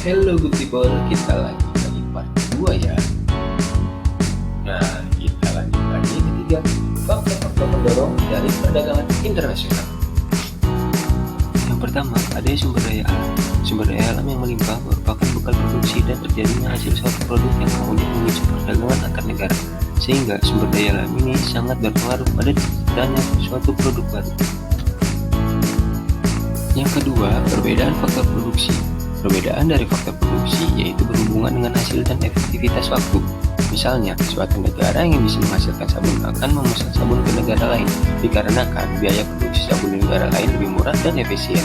Hello good people, kita lanjut lagi part 2 ya. Nah, kita lanjut lagi ketiga, faktor-faktor pendorong dari perdagangan internasional. Yang pertama, ada sumber daya alam. Sumber daya alam yang melimpah merupakan bekal produksi dan terjadinya hasil suatu produk yang kemudian memicu perdagangan antar negara. Sehingga sumber daya alam ini sangat berpengaruh pada terciptanya suatu produk baru. Yang kedua, perbedaan faktor produksi. Perbedaan dari faktor produksi yaitu berhubungan dengan hasil dan efektivitas waktu. Misalnya, suatu negara yang bisa menghasilkan sabun akan memesan sabun ke negara lain dikarenakan biaya produksi sabun di negara lain lebih murah dan efisien.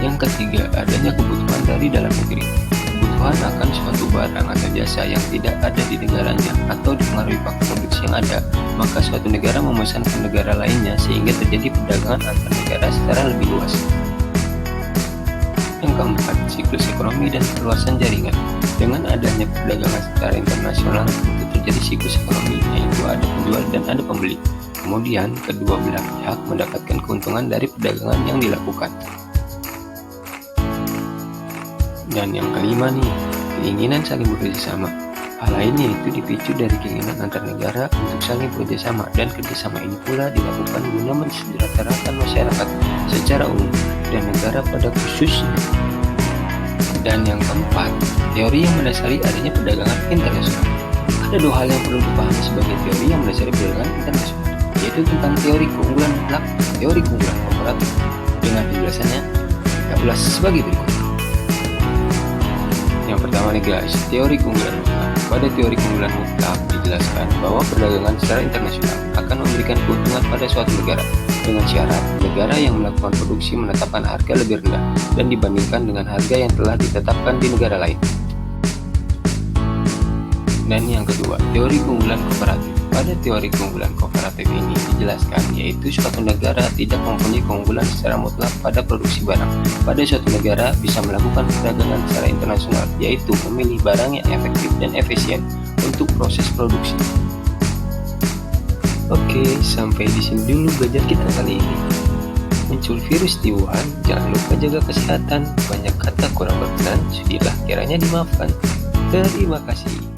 Yang ketiga, adanya kebutuhan dari dalam negeri. Kebutuhan akan suatu barang atau jasa yang tidak ada di negaranya atau dipengaruhi faktor produksi yang ada, maka suatu negara memesan ke negara lainnya sehingga terjadi perdagangan antar negara secara lebih luas. Yang keempat, siklus ekonomi dan perluasan jaringan. Dengan adanya perdagangan secara internasional, itu terjadi siklus ekonomi, yaitu ada penjual dan ada pembeli. Kemudian, kedua belah pihak mendapatkan keuntungan dari perdagangan yang dilakukan. Dan yang kelima nih, keinginan saling bekerja sama. Hal lainnya itu dipicu dari keinginan antar negara untuk saling bekerja sama, dan kerjasama ini pula dilakukan guna mensejahterakan masyarakat secara umum dan negara pada khususnya. Dan yang keempat, teori yang mendasari adanya perdagangan internasional. Ada dua hal yang perlu dipahami sebagai teori yang mendasari perdagangan internasional, yaitu tentang teori keunggulan mutlak, teori keunggulan komparatif. Dengan penjelasannya, kita ulas sebagai berikut. Yang pertama nih guys, teori keunggulan mutlak. Pada teori keunggulan mutlak dijelaskan bahwa perdagangan secara internasional akan memberikan keuntungan pada suatu negara dengan syarat negara yang melakukan produksi menetapkan harga lebih rendah dan dibandingkan dengan harga yang telah ditetapkan di negara lain. Dan yang kedua, teori keunggulan komparatif. Pada teori keunggulan komparatif ini dijelaskan yaitu suatu negara tidak mempunyai keunggulan secara mutlak pada produksi barang. Pada suatu negara bisa melakukan perdagangan secara internasional, yaitu memilih barang yang efektif dan efisien untuk proses produksi. Oke, sampai di sini dulu belajar kita kali ini. Muncul virus di Wuhan, jangan lupa jaga kesehatan. Banyak kata kurang berkenan, sudilah kiranya dimaafkan. Terima kasih.